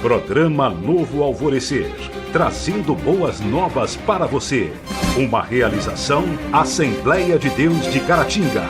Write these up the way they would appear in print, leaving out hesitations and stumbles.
Programa Novo Alvorecer, trazendo boas novas para você. Uma realização Assembleia de Deus de Caratinga.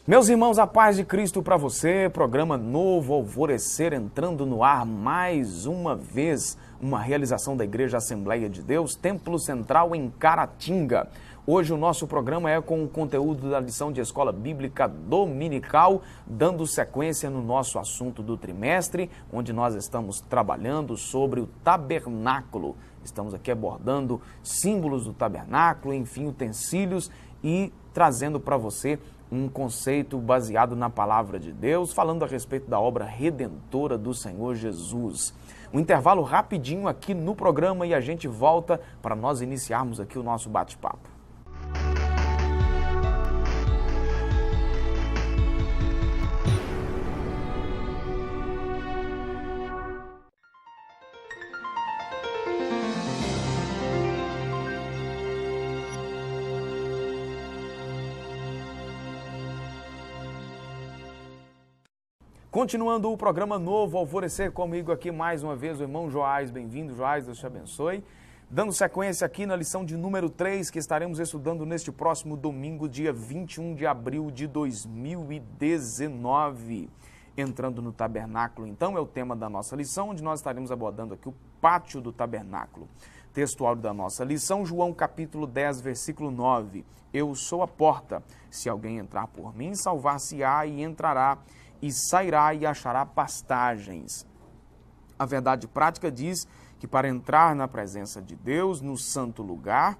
Meus irmãos, a paz de Cristo para você, programa Novo Alvorecer entrando no ar mais uma vez, uma realização da Igreja Assembleia de Deus, Templo Central em Caratinga. Hoje o nosso programa é com o conteúdo da lição de Escola Bíblica Dominical, dando sequência no nosso assunto do trimestre, onde nós estamos trabalhando sobre o tabernáculo. Estamos aqui abordando símbolos do tabernáculo, enfim, utensílios e trazendo para você um conceito baseado na palavra de Deus, falando a respeito da obra redentora do Senhor Jesus. Um intervalo rapidinho aqui no programa e a gente volta para nós iniciarmos aqui o nosso bate-papo. Continuando o programa Novo Alvorecer, comigo aqui mais uma vez o irmão Joás. Bem-vindo, Joás, Deus te abençoe. Dando sequência aqui na lição de número 3, que estaremos estudando neste próximo domingo, dia 21 de abril de 2019. Entrando no tabernáculo, então, é o tema da nossa lição, onde nós estaremos abordando aqui o pátio do tabernáculo. Textual da nossa lição, João capítulo 10, versículo 9. Eu sou a porta, se alguém entrar por mim, salvar-se-á e entrará, e sairá e achará pastagens. A verdade prática diz que para entrar na presença de Deus, no santo lugar,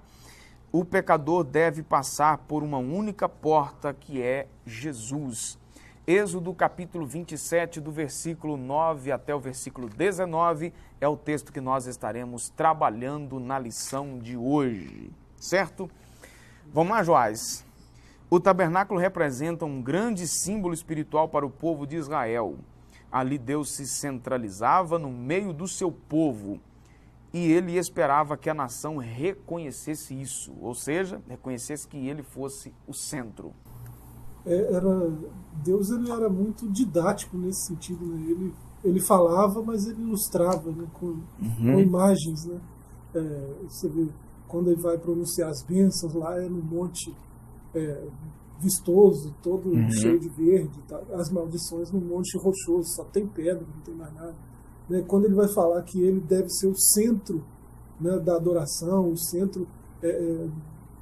o pecador deve passar por uma única porta, que é Jesus. Êxodo capítulo 27, do versículo 9 até o versículo 19, é o texto que nós estaremos trabalhando na lição de hoje, certo? Vamos lá, Joás. O tabernáculo representa um grande símbolo espiritual para o povo de Israel. Ali Deus se centralizava no meio do seu povo e ele esperava que a nação reconhecesse isso, ou seja, reconhecesse que ele fosse o centro. Deus ele era muito didático nesse sentido, né? Ele falava, mas ele ilustrava, né? com imagens. Né? Você vê, quando ele vai pronunciar as bênçãos, lá é no monte vistoso, todo cheio de verde, tá? As maldições no monte rochoso, só tem pedra, não tem mais nada. Né? Quando ele vai falar que ele deve ser o centro, né, da adoração, o centro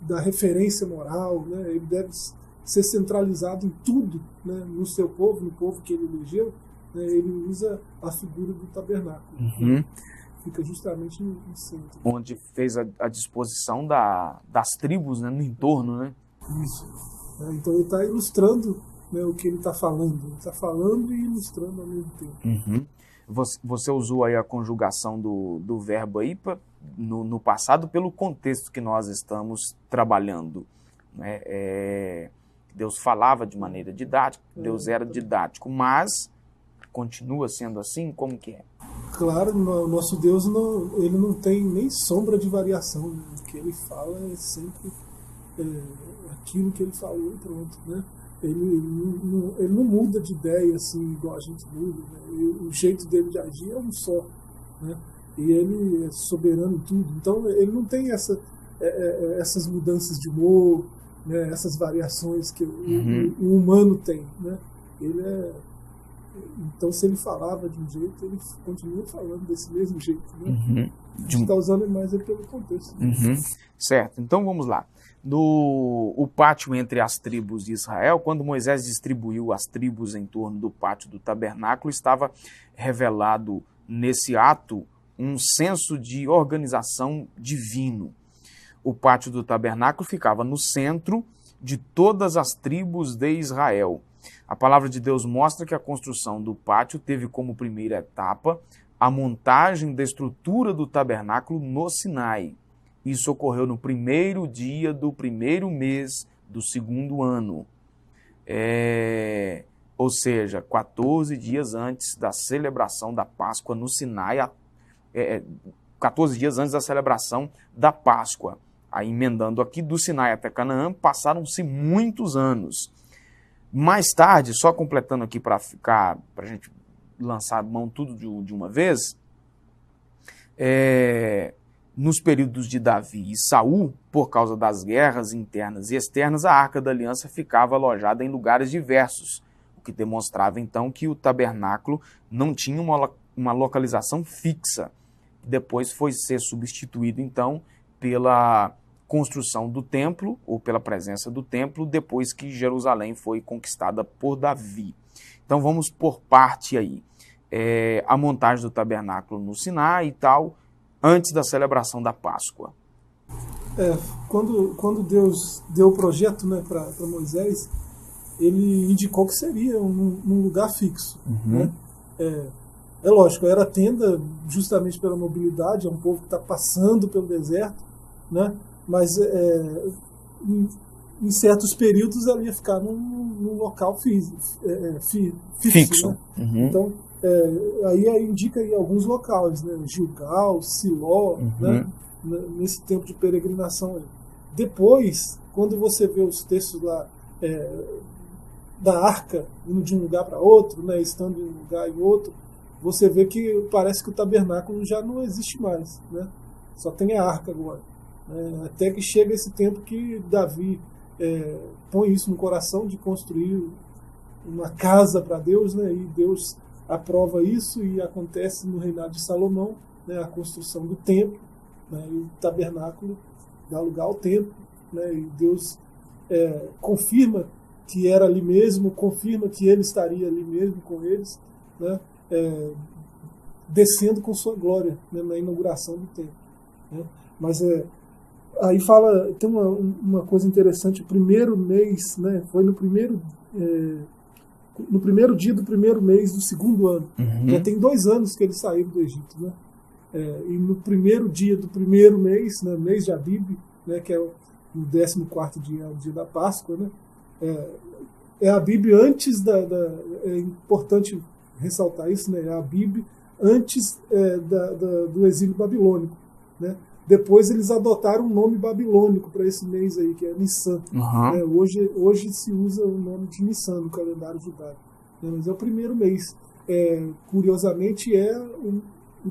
da referência moral, né? Ele deve ser centralizado em tudo, né, no seu povo, no povo que ele elegeu, né? Ele usa a figura do tabernáculo. Né? Fica justamente no centro. Onde fez a disposição das tribos, né, no entorno, né? Isso. Então ele está ilustrando, né, o que ele está falando. Ele está falando e ilustrando ao mesmo tempo. Você usou aí a conjugação do verbo aí no passado pelo contexto que nós estamos trabalhando. Né? Deus falava de maneira didática, Deus era didático, mas continua sendo assim? Como que é? Claro, o nosso Deus ele não tem nem sombra de variação. Né? O que ele fala é sempre aquilo que ele falou e pronto. Né? Ele não muda de ideia assim, igual a gente muda. Né? O jeito dele de agir é um só. Né? E ele é soberano em tudo. Então ele não tem essas mudanças de humor, né? Essas variações que o humano tem. Né? Então, se ele falava de um jeito, ele continua falando desse mesmo jeito. Né? A gente está usando mais pelo contexto. Certo, então vamos lá. O pátio entre as tribos de Israel, quando Moisés distribuiu as tribos em torno do pátio do tabernáculo, estava revelado nesse ato um senso de organização divino. O pátio do tabernáculo ficava no centro de todas as tribos de Israel. A palavra de Deus mostra que a construção do pátio teve como primeira etapa a montagem da estrutura do tabernáculo no Sinai. Isso ocorreu no primeiro dia do primeiro mês do segundo ano. Ou seja, 14 dias antes da celebração da Páscoa no Sinai, 14 dias antes da celebração da Páscoa. Aí, emendando aqui, do Sinai até Canaã, passaram-se muitos anos. Mais tarde, só completando aqui para a gente lançar mão tudo de uma vez, nos períodos de Davi e Saul, por causa das guerras internas e externas, a Arca da Aliança ficava alojada em lugares diversos, o que demonstrava então que o tabernáculo não tinha uma localização fixa. Depois foi ser substituído então pela construção do templo, ou pela presença do templo, depois que Jerusalém foi conquistada por Davi. Então vamos por parte aí. A montagem do tabernáculo no Sinai e tal, antes da celebração da Páscoa. Quando Deus deu o projeto, né, para Moisés, ele indicou que seria num lugar fixo. Né? É lógico, era tenda justamente pela mobilidade, é um povo que está passando pelo deserto, né? Mas em certos períodos ela ia ficar num local fixo. Né? Então, aí indica aí alguns locais, né? Gilgal, Siló, né? Nesse tempo de peregrinação aí. Depois, quando você vê os textos lá da arca, indo de um lugar para outro, né? Estando em um lugar e outro, você vê que parece que o tabernáculo já não existe mais, né? Só tem a arca agora. Até que chega esse tempo que Davi põe isso no coração de construir uma casa para Deus, né? E Deus aprova isso e acontece no reinado de Salomão, né? A construção do templo, né? E o tabernáculo dá lugar ao templo, né? E Deus confirma que era ali mesmo, confirma que ele estaria ali mesmo com eles, né? Descendo com sua glória, né? Na inauguração do templo, né? Mas aí fala, tem uma coisa interessante, o primeiro mês, né, foi no primeiro dia do primeiro mês do segundo ano. Já tem 2 anos que eles saíram do Egito, né? E no primeiro dia do primeiro mês, né, mês de Abib, né, que é o 14º dia, o dia da Páscoa, né? Abib antes é importante ressaltar isso, né? Abib antes do exílio babilônico, né? Depois eles adotaram um nome babilônico para esse mês aí, que é Nissan. Hoje se usa o nome de Nissan no calendário judaico, né? Mas é o primeiro mês. Curiosamente, é o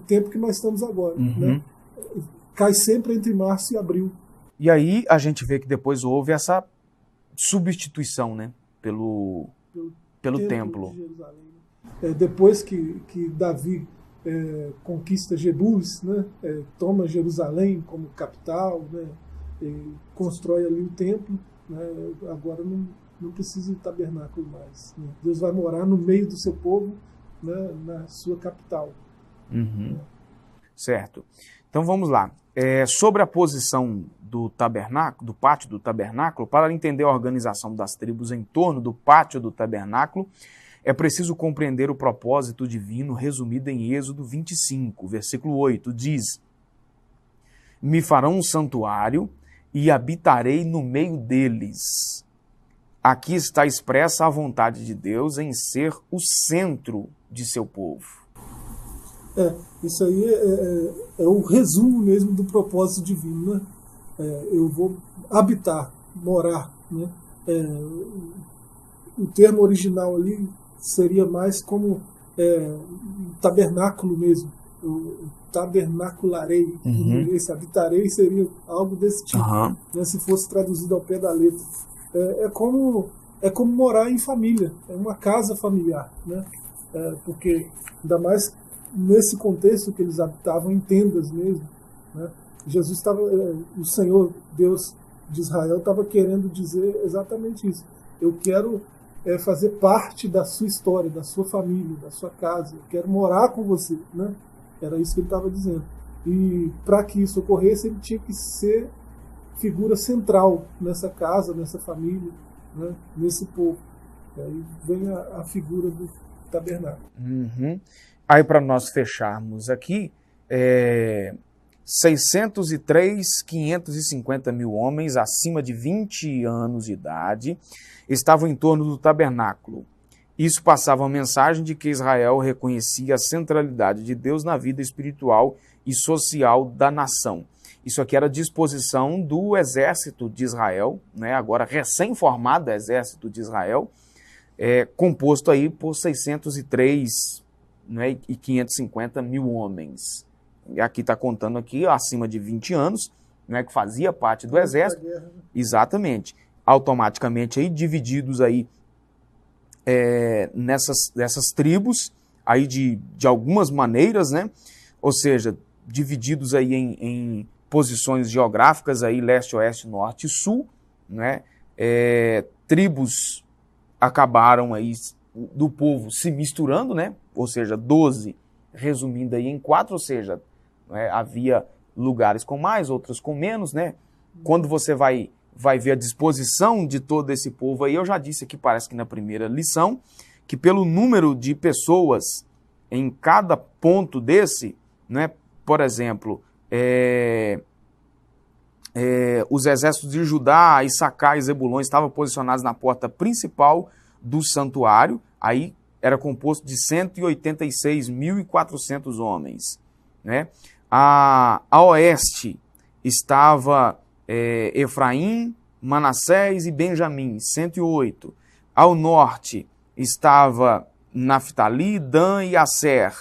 tempo que nós estamos agora, né? Cai sempre entre março e abril. E aí a gente vê que depois houve essa substituição, né? Pelo templo. De Jerusalém. Depois que Davi conquista Jebus, né? Toma Jerusalém como capital, né? Constrói ali o templo, né? Agora não precisa de tabernáculo mais, né? Deus vai morar no meio do seu povo, né? Na sua capital. Certo. Então vamos lá. Sobre a posição do tabernáculo, do pátio do tabernáculo, para entender a organização das tribos em torno do pátio do tabernáculo, é preciso compreender o propósito divino resumido em Êxodo 25, versículo 8, diz: me farão um santuário e habitarei no meio deles. Aqui está expressa a vontade de Deus em ser o centro de seu povo. Isso aí é o resumo mesmo do propósito divino, né? Eu vou habitar, morar, né? O termo original ali seria mais como tabernáculo mesmo. O tabernacularei. Esse habitarei seria algo desse tipo, né? Se fosse traduzido ao pé da letra. É como morar em família, é uma casa familiar, né? Porque ainda mais nesse contexto que eles habitavam em tendas mesmo, né? Jesus estava, o Senhor Deus de Israel estava querendo dizer exatamente isso. Eu quero fazer parte da sua história, da sua família, da sua casa. Eu quero morar com você, né? Era isso que ele estava dizendo. E para que isso ocorresse, ele tinha que ser figura central nessa casa, nessa família, né? Nesse povo. E aí vem a figura do tabernáculo. Aí, para nós fecharmos aqui, 603.550 mil homens acima de 20 anos de idade estavam em torno do tabernáculo. Isso passava a mensagem de que Israel reconhecia a centralidade de Deus na vida espiritual e social da nação. Isso aqui era a disposição do exército de Israel, né? Agora recém-formado exército de Israel, composto aí por 603 né, e 550 mil homens. E aqui está contando aqui acima de 20 anos, né, que fazia parte do exército. Exatamente. Automaticamente aí divididos aí nessas tribos, aí de algumas maneiras, né? Ou seja, divididos aí em posições geográficas, aí leste, oeste, norte e sul, né? Tribos acabaram aí do povo se misturando, né? Ou seja, 12 resumindo aí em 4, ou seja, havia lugares com mais, outros com menos, né? Quando você vai ver a disposição de todo esse povo aí, eu já disse aqui, parece que na primeira lição, que pelo número de pessoas em cada ponto desse, né? Por exemplo, os exércitos de Judá, Issacar e Zebulon estavam posicionados na porta principal do santuário, aí era composto de 186.400 homens, né? A oeste estava Efraim, Manassés e Benjamim, 108. Ao norte estava Naftali, Dan e Asser,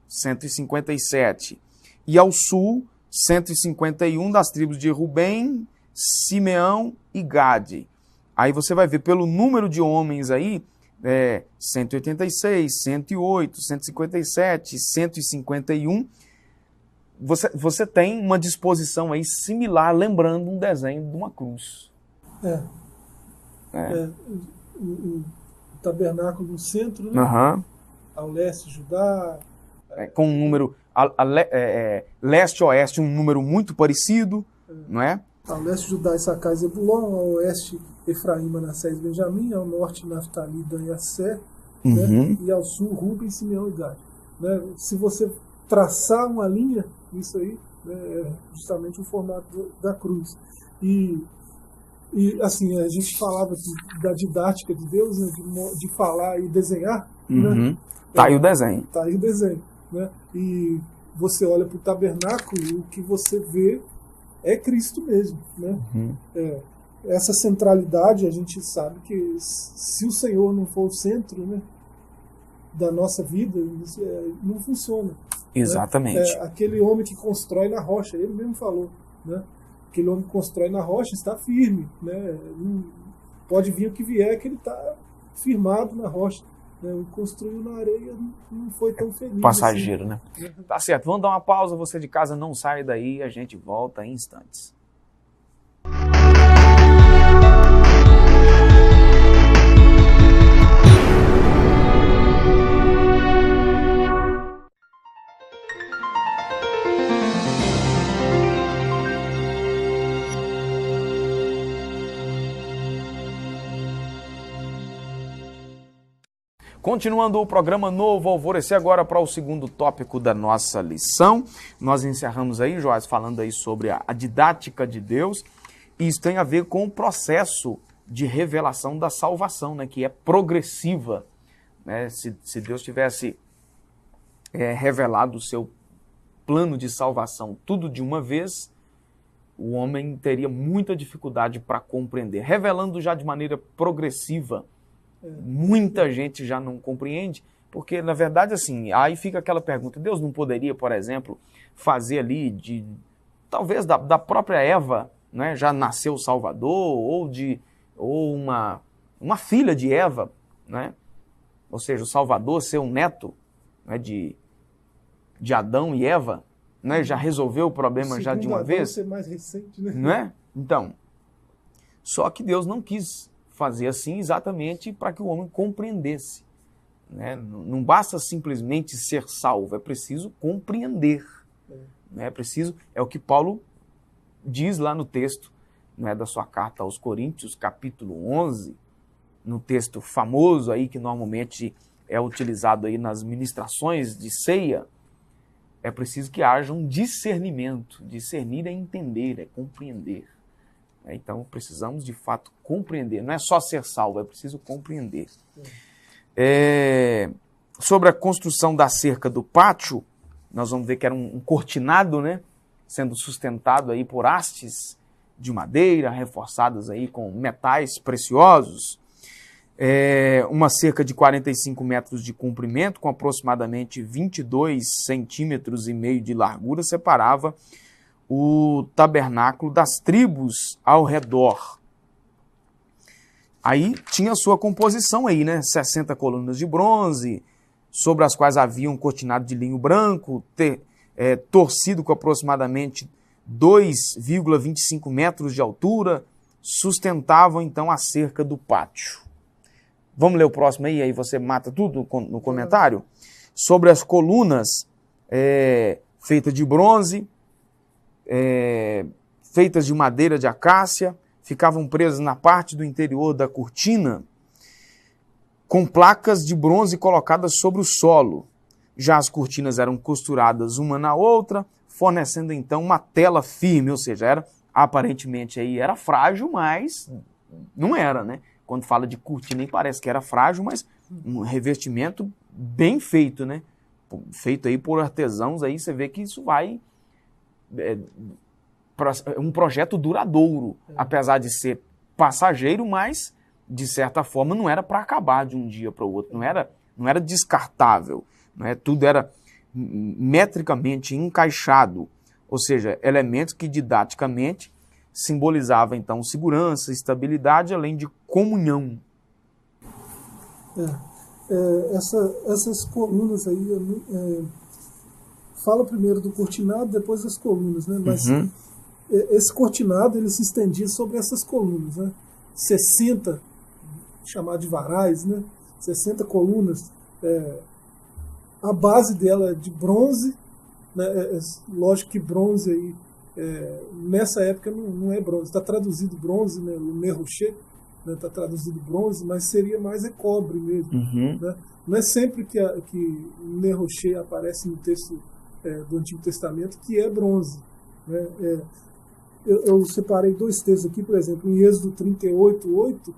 157. E ao sul, 151 das tribos de Rubem, Simeão e Gade. Aí você vai ver pelo número de homens aí, 186, 108, 157, 151. Você tem uma disposição aí similar, lembrando um desenho de uma cruz. O tabernáculo no centro, né? Uhum. Ao leste, Judá. Com um número, leste-oeste, um número muito parecido, não é? Ao leste, Judá, Issacar e Zebulon. Ao oeste, Efraim, Manassés e Benjamim. Ao norte, Naftali, Dan e Asser. Né? E ao sul, Rubem, Simeão e Gade. Né? Se você traçar uma linha, isso aí, né, é justamente o formato da cruz. E assim, a gente falava da didática de Deus, né, de falar e desenhar. Né? Tá aí o desenho. Tá aí o desenho. Né? E você olha para o tabernáculo e o que você vê é Cristo mesmo. Né? Essa centralidade, a gente sabe que se o Senhor não for o centro, né, da nossa vida, não funciona. Exatamente. Né? Aquele homem que constrói na rocha, ele mesmo falou, né? Aquele homem que constrói na rocha está firme, né? Pode vir o que vier, que ele está firmado na rocha. Né? O que construiu na areia não foi tão feliz. Passageiro, assim. Né? Tá certo, vamos dar uma pausa, você de casa não sai daí, a gente volta em instantes. Continuando o programa Novo Alvorecer, agora para o segundo tópico da nossa lição. Nós encerramos aí, Joás, falando aí sobre a didática de Deus. E isso tem a ver com o processo de revelação da salvação, né, que é progressiva. Né? Se Deus tivesse revelado o seu plano de salvação tudo de uma vez, o homem teria muita dificuldade para compreender. Revelando já de maneira progressiva, muita gente já não compreende, porque, na verdade, assim, aí fica aquela pergunta, Deus não poderia, por exemplo, fazer ali, talvez da própria Eva, né, já nasceu o Salvador, ou uma filha de Eva, né, ou seja, o Salvador ser um neto, né, de Adão e Eva, né, já resolveu o problema já de uma vez. Ser mais recente, né? Não é? Então, só que Deus não quis fazer assim exatamente para que o homem compreendesse. Né? Não basta simplesmente ser salvo, é preciso compreender. Né? É o que Paulo diz lá no texto, né, da sua carta aos Coríntios, capítulo 11, no texto famoso aí que normalmente é utilizado aí nas ministrações de ceia. É preciso que haja um discernimento. Discernir é entender, é compreender. Então, precisamos, de fato, compreender. Não é só ser salvo, é preciso compreender. Sobre a construção da cerca do pátio, nós vamos ver que era um cortinado, né? Sendo sustentado aí por hastes de madeira, reforçadas aí com metais preciosos. uma cerca de 45 metros de comprimento, com aproximadamente 22 centímetros e meio de largura, separava o tabernáculo das tribos ao redor. Aí tinha a sua composição aí, né? 60 colunas de bronze, sobre as quais havia um cortinado de linho branco, torcido com aproximadamente 2,25 metros de altura, sustentavam então a cerca do pátio. Vamos ler o próximo aí você mata tudo no comentário? Sobre as colunas feitas de bronze, feitas de madeira de acácia, ficavam presas na parte do interior da cortina, com placas de bronze colocadas sobre o solo. Já as cortinas eram costuradas uma na outra, fornecendo então uma tela firme, ou seja, aparentemente aí era frágil, mas não era, né? Quando fala de cortina, nem parece que era frágil, mas um revestimento bem feito, né? Feito aí por artesãos, aí você vê que isso vai... um projeto duradouro, apesar de ser passageiro, mas, de certa forma, não era para acabar de um dia para o outro, não era descartável, né? Tudo era metricamente encaixado, ou seja, elementos que didaticamente simbolizavam, então, segurança, estabilidade, além de comunhão. Essas colunas aí, fala primeiro do cortinado, depois das colunas, né? Mas esse cortinado ele se estendia sobre essas colunas, né? 60, chamado de varais, né? 60 colunas. A base dela é de bronze, né? Lógico que bronze aí, nessa época não é bronze, está traduzido bronze, né? O Le Rocher está traduzido bronze, mas seria mais cobre mesmo. Né? Não é sempre que Le Rocher aparece no texto do Antigo Testamento que é bronze. Né? Eu separei dois textos aqui, por exemplo, em Êxodo 38:8,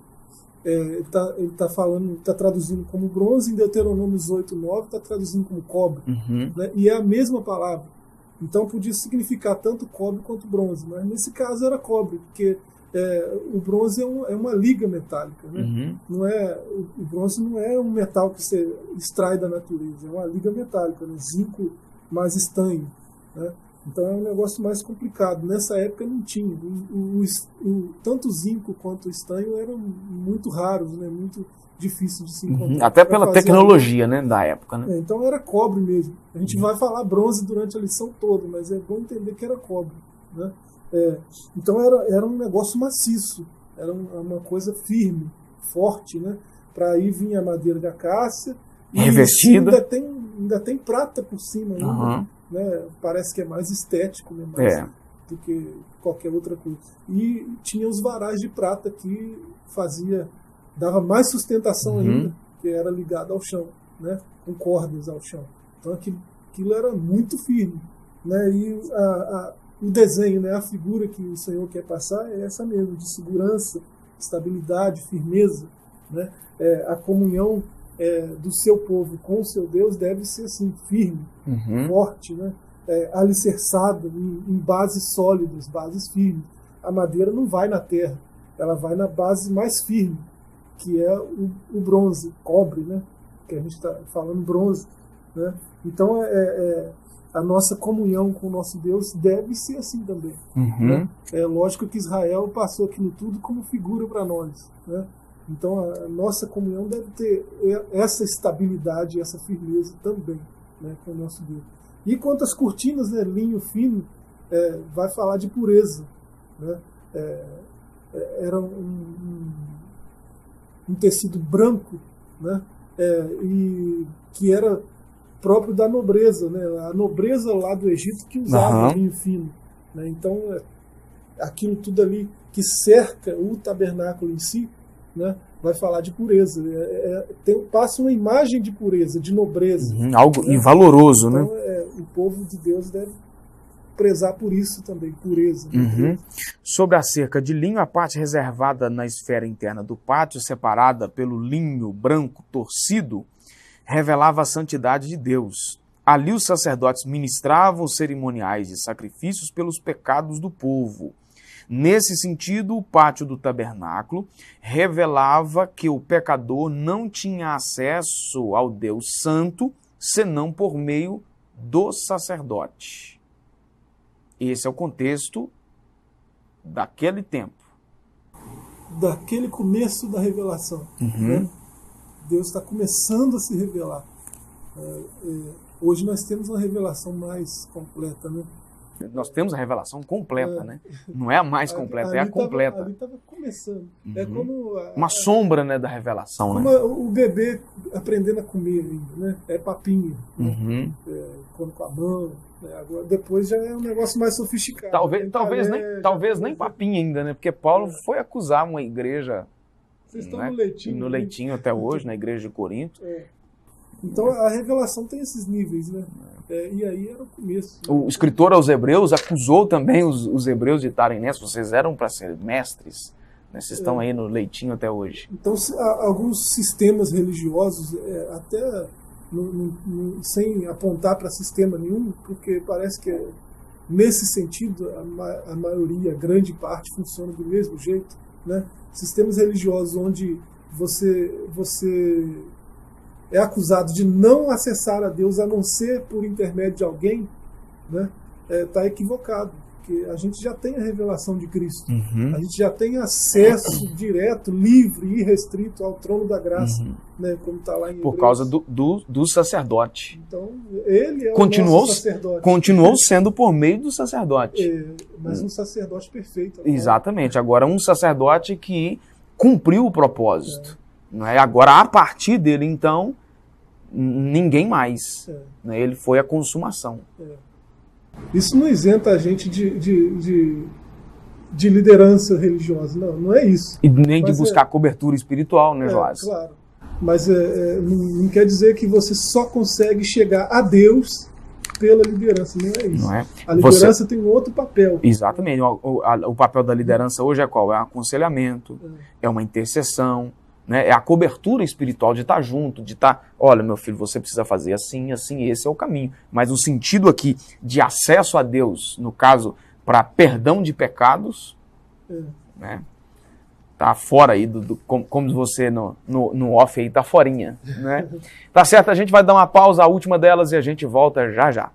ele está traduzindo como bronze, em Deuteronômio 8:9 está traduzindo como cobre. Né? E é a mesma palavra. Então podia significar tanto cobre quanto bronze, mas nesse caso era cobre, porque o bronze é uma liga metálica. Né? O bronze não é um metal que você extrai da natureza, é uma liga metálica, né? Zinco mais estanho. Né? Então é um negócio mais complicado. Nessa época não tinha. Tanto o zinco quanto o estanho eram muito raros, né? Muito difícil de se encontrar. Até pela tecnologia, né, da época. Né? Então era cobre mesmo. A gente vai falar bronze durante a lição toda, mas é bom entender que era cobre. Né? Então era um negócio maciço, era uma coisa firme, forte, né? Para aí vinha a madeira de acácia, revestida. Ainda tem prata por cima ainda. Né? Parece que é mais estético, né? Do que qualquer outra coisa. E tinha os varais de prata que dava mais sustentação ainda, que era ligado ao chão, né? Com cordas ao chão. Então aquilo era muito firme. Né? E o desenho, né? A figura que o Senhor quer passar é essa mesmo, de segurança, estabilidade, firmeza. Né? A comunhão do seu povo com o seu Deus deve ser assim, firme, forte, né? Alicerçada em bases sólidas, bases firmes. A madeira não vai na terra, ela vai na base mais firme, que é o bronze, cobre, né? Que a gente está falando bronze. Né? Então a nossa comunhão com o nosso Deus deve ser assim também. Né? É lógico que Israel passou aquilo tudo como figura para nós. Né? Então a nossa comunhão deve ter essa estabilidade, essa firmeza também, né, com o nosso Deus. E quanto às cortinas, né, linho fino, vai falar de pureza. Né? Era um tecido branco, né, e que era próprio da nobreza, né? A nobreza lá do Egito que usava linho fino. Né? Então aquilo tudo ali que cerca o tabernáculo em si, né, vai falar de pureza. Passa uma imagem de pureza, de nobreza. Algo né? valoroso, então, né? O povo de Deus deve prezar por isso também, pureza. Sobre a cerca de linho, a parte reservada na esfera interna do pátio, separada pelo linho branco torcido, revelava a santidade de Deus. Ali os sacerdotes ministravam os cerimoniais e sacrifícios pelos pecados do povo. Nesse sentido, o pátio do tabernáculo revelava que o pecador não tinha acesso ao Deus Santo senão por meio do sacerdote. Esse é o contexto daquele tempo. Daquele começo da revelação. Né? Deus está começando a se revelar. Hoje nós temos uma revelação mais completa, né? Nós temos a revelação completa, né? Não é a mais completa, é a completa. Ali estava começando. É como uma sombra, né, da revelação, como né? O bebê aprendendo a comer ainda, né? É papinho, né? Come com a mão. Né? Agora, depois já é um negócio mais sofisticado. Talvez nem papinho ainda, né? Porque Paulo foi acusar uma igreja. Vocês estão né? no leitinho até hoje, na igreja de Corinto. Então a revelação tem esses níveis, né? E aí era o começo. Né? O escritor aos Hebreus acusou também os hebreus de estarem nessa. Vocês eram para ser mestres, né? Vocês estão aí no leitinho até hoje. Então alguns sistemas religiosos, até sem apontar para sistema nenhum, porque parece que nesse sentido a maioria, a grande parte, funciona do mesmo jeito, né? Sistemas religiosos onde você é acusado de não acessar a Deus a não ser por intermédio de alguém, né? Tá equivocado, porque a gente já tem a revelação de Cristo, a gente já tem acesso direto, livre e irrestrito ao trono da graça, né? Como está lá em Hebreus. Por causa do sacerdote. Então, ele é o nosso sacerdote. Continuou sendo por meio do sacerdote. Mas um sacerdote perfeito. Exatamente. Agora, um sacerdote que cumpriu o propósito. Não é? Agora, a partir dele, então, ninguém mais. Né? Ele foi a consumação. Isso não isenta a gente de liderança religiosa. Não é isso. E nem de buscar cobertura espiritual, né, Joás? Claro. Mas não quer dizer que você só consegue chegar a Deus pela liderança. Não é isso. Não é? A liderança tem um outro papel. Exatamente. O papel da liderança hoje é qual? É um aconselhamento, é uma intercessão, né? É a cobertura espiritual de estar junto, de estar, olha, meu filho, você precisa fazer assim, assim, esse é o caminho. Mas o sentido aqui de acesso a Deus, no caso, para perdão de pecados, né? Tá fora aí, como você no off aí, tá forinha, né? Tá certo, a gente vai dar uma pausa, a última delas, e a gente volta já já.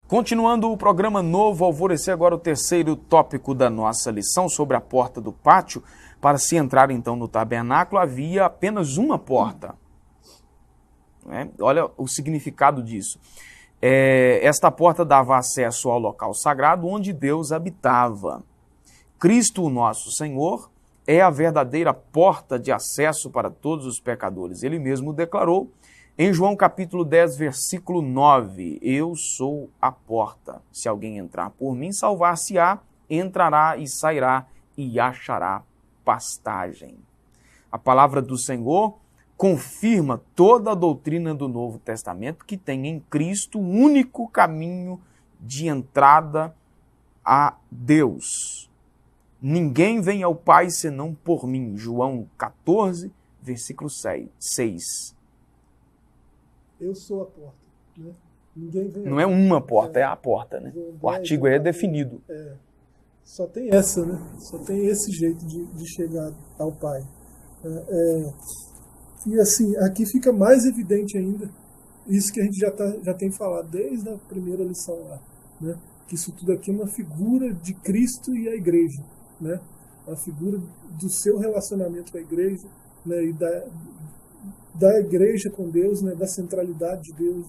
Continuando o programa Novo Alvorecer, agora o terceiro tópico da nossa lição sobre a porta do pátio. Para se entrar então no tabernáculo havia apenas uma porta. Olha o significado disso. Esta porta dava acesso ao local sagrado onde Deus habitava. Cristo, o nosso Senhor, é a verdadeira porta de acesso para todos os pecadores. Ele mesmo declarou em João capítulo 10, versículo 9, eu sou a porta. Se alguém entrar por mim, salvar-se-á, entrará e sairá e achará pastagem. A palavra do Senhor confirma toda a doutrina do Novo Testamento que tem em Cristo o único caminho de entrada a Deus. Ninguém vem ao Pai senão por mim. João 14, versículo 6. Eu sou a porta. Né? Ninguém vem. Não é uma porta, é a porta, né? O artigo aí é definido. Só tem essa, né? Só tem esse jeito de chegar ao Pai. E assim, aqui fica mais evidente ainda isso que a gente já tem falado desde a primeira lição lá, né? Que isso tudo aqui é uma figura de Cristo e a igreja, né? Uma figura do seu relacionamento com a igreja, né? E da igreja com Deus, né, da centralidade de Deus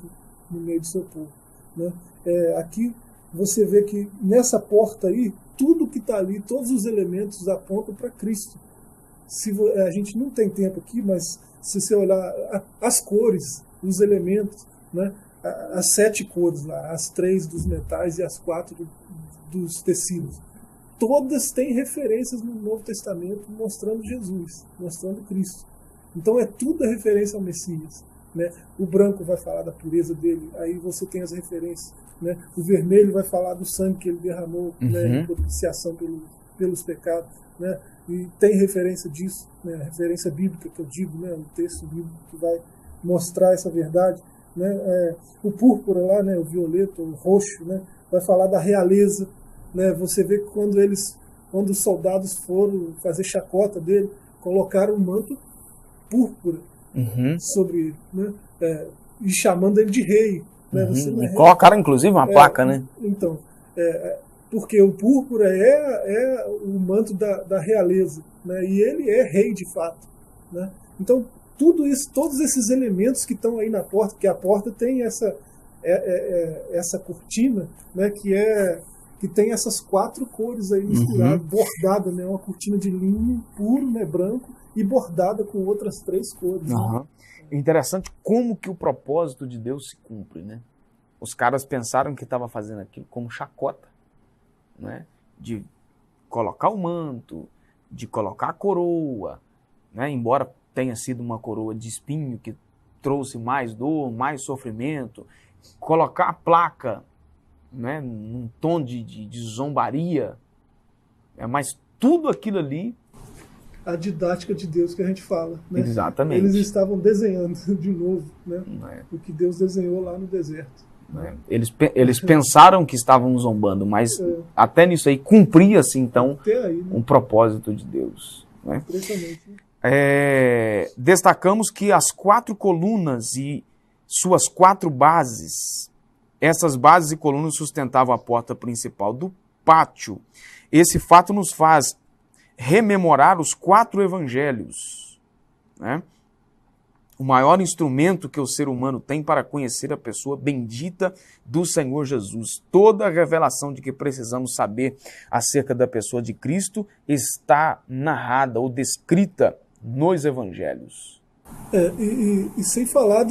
no meio do seu povo. Né? Aqui você vê que nessa porta aí, tudo que está ali, todos os elementos apontam para Cristo. A gente não tem tempo aqui, mas se você olhar as cores, os elementos, né, as 7 cores lá, as 3 dos metais e as 4 dos tecidos, todas têm referências no Novo Testamento mostrando Jesus, mostrando Cristo. Então é tudo a referência ao Messias. né? O branco vai falar da pureza dele, aí você tem as referências, né? O vermelho vai falar do sangue que ele derramou, né, em propiciação pelos pecados, né? E tem referência disso, né? Referência bíblica que eu digo, né? Um texto bíblico que vai mostrar essa verdade, né? O púrpura lá, né? O violeta, o roxo, né? Vai falar da realeza, né? Você vê que quando os soldados foram fazer chacota dele, colocaram um manto púrpura sobre ele, né? E chamando ele de rei, né? Você não é rei. Colocaram inclusive uma placa, né? Então, porque o púrpura é o manto da realeza, né? E ele é rei de fato, né? Então, tudo isso, todos esses elementos que estão aí na porta, que a porta tem essa cortina, né? Que tem essas 4 cores aí misturadas, bordada, né? Uma cortina de linho puro, né? Branco, e bordada com outras 3 cores. Né? Interessante como que o propósito de Deus se cumpre, né? Os caras pensaram que estava fazendo aquilo como chacota, né? De colocar o manto, de colocar a coroa, né? Embora tenha sido uma coroa de espinho que trouxe mais dor, mais sofrimento, colocar a placa, né? Num tom de zombaria, mas tudo aquilo ali... A didática de Deus que a gente fala, né? Exatamente. Eles estavam desenhando de novo, né? O que Deus desenhou lá no deserto. Eles pensaram que estavam zombando, mas até nisso aí cumpria-se então aí, né? Um propósito de Deus. Né? Impressionante. Né? Destacamos que as 4 colunas e suas 4 bases, essas bases e colunas sustentavam a porta principal do pátio. Esse fato nos faz rememorar os 4 evangelhos, né? O maior instrumento que o ser humano tem para conhecer a pessoa bendita do Senhor Jesus. Toda a revelação de que precisamos saber acerca da pessoa de Cristo está narrada ou descrita nos evangelhos. E sem falar,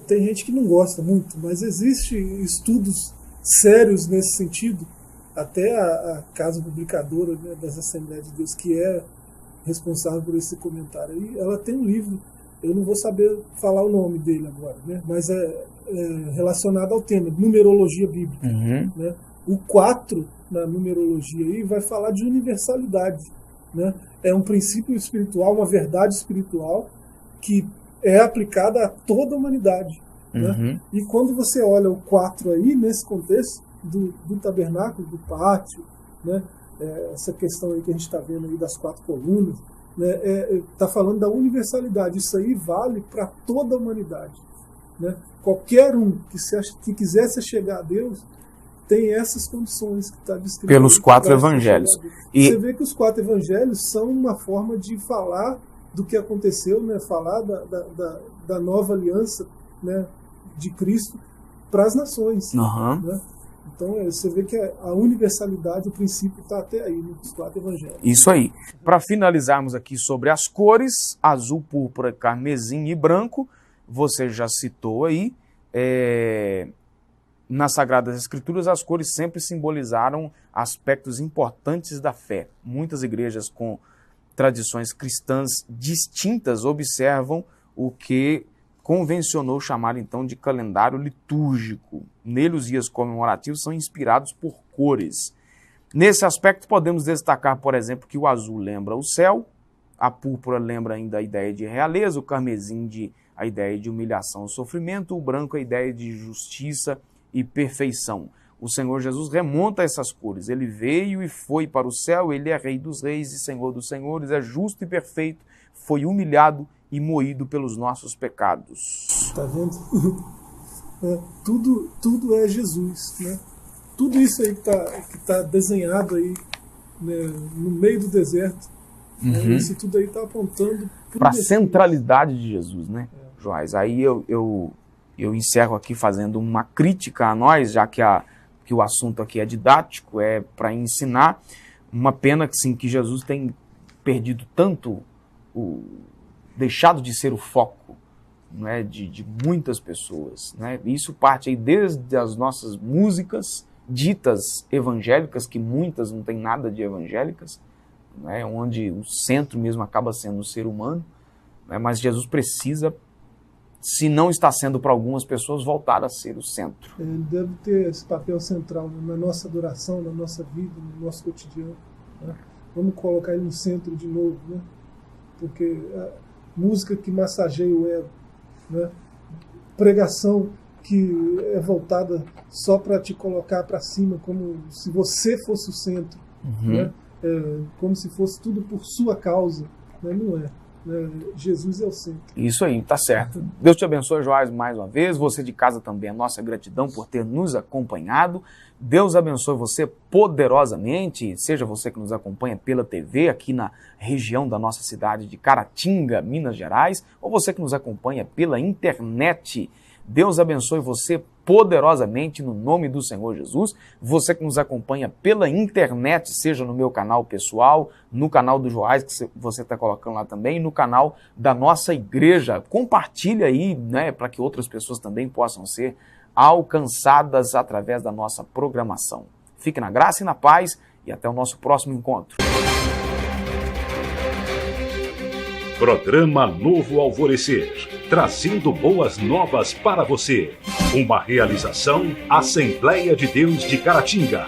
tem gente que não gosta muito, mas existem estudos sérios nesse sentido. Até a Casa Publicadora, né, das Assembleias de Deus, que é responsável por esse comentário aí, ela tem um livro, eu não vou saber falar o nome dele agora, né, mas é relacionado ao tema, numerologia bíblica. Né? O 4 na numerologia aí vai falar de universalidade. Né? É um princípio espiritual, uma verdade espiritual que é aplicada a toda a humanidade. Né? E quando você olha o 4 aí, nesse contexto, do tabernáculo, do pátio, né? Essa questão aí que a gente está vendo aí das 4 colunas, né? Tá falando da universalidade. Isso aí vale para toda a humanidade. Né? Qualquer um que quisesse chegar a Deus tem essas condições que está descrito pelos 4 evangelhos. E você vê que os 4 evangelhos são uma forma de falar do que aconteceu, né? Falar da nova aliança, né? De Cristo para as nações. Né? Então você vê que a universalidade, o princípio está até aí nos 4 evangelhos. Isso aí. Para finalizarmos aqui sobre as cores, azul, púrpura, carmesim e branco, você já citou aí, nas Sagradas Escrituras as cores sempre simbolizaram aspectos importantes da fé. Muitas igrejas com tradições cristãs distintas observam o que convencionou chamar então de calendário litúrgico. Nele os dias comemorativos são inspirados por cores. Nesse aspecto podemos destacar, por exemplo, que o azul lembra o céu, a púrpura lembra ainda a ideia de realeza, o carmesim a ideia de humilhação e sofrimento, o branco a ideia de justiça e perfeição. O Senhor Jesus remonta essas cores. Ele veio e foi para o céu, ele é Rei dos Reis e Senhor dos Senhores, é justo e perfeito, foi humilhado e moído pelos nossos pecados. Tá vendo? Tudo é Jesus, né? Tudo isso aí que tá desenhado aí, né, no meio do deserto, né, isso tudo aí está apontando para a centralidade de Jesus, né, Joás? Aí eu encerro aqui fazendo uma crítica a nós, já que o assunto aqui é didático, é para ensinar. Uma pena que, sim, que Jesus tem perdido tanto deixado de ser o foco, né, de muitas pessoas, né? Isso parte aí desde as nossas músicas ditas evangélicas, que muitas não têm nada de evangélicas, né, onde o centro mesmo acaba sendo o ser humano, né, mas Jesus precisa se não está sendo para algumas pessoas, voltar a ser o centro. Ele deve ter esse papel central na nossa adoração, na nossa vida, no nosso cotidiano, né? Vamos colocar ele no centro de novo, né? Porque a música que massageia o ego, né? Pregação que é voltada só para te colocar para cima, como se você fosse o centro, né? Como se fosse tudo por sua causa, né? Não é. Jesus é o centro. Isso aí, tá certo. Deus te abençoe, Joás, mais uma vez. Você de casa também, a nossa gratidão por ter nos acompanhado. Deus abençoe você poderosamente, seja você que nos acompanha pela TV, aqui na região da nossa cidade de Caratinga, Minas Gerais, ou você que nos acompanha pela internet. Deus abençoe você poderosamente no nome do Senhor Jesus. Você que nos acompanha pela internet, seja no meu canal pessoal, no canal do Joás, que você está colocando lá também, no canal da nossa igreja. Compartilha aí, né, para que outras pessoas também possam ser alcançadas através da nossa programação. Fique na graça e na paz e até o nosso próximo encontro. Programa Novo Alvorecer, trazendo boas novas para você. Uma realização Assembleia de Deus de Caratinga.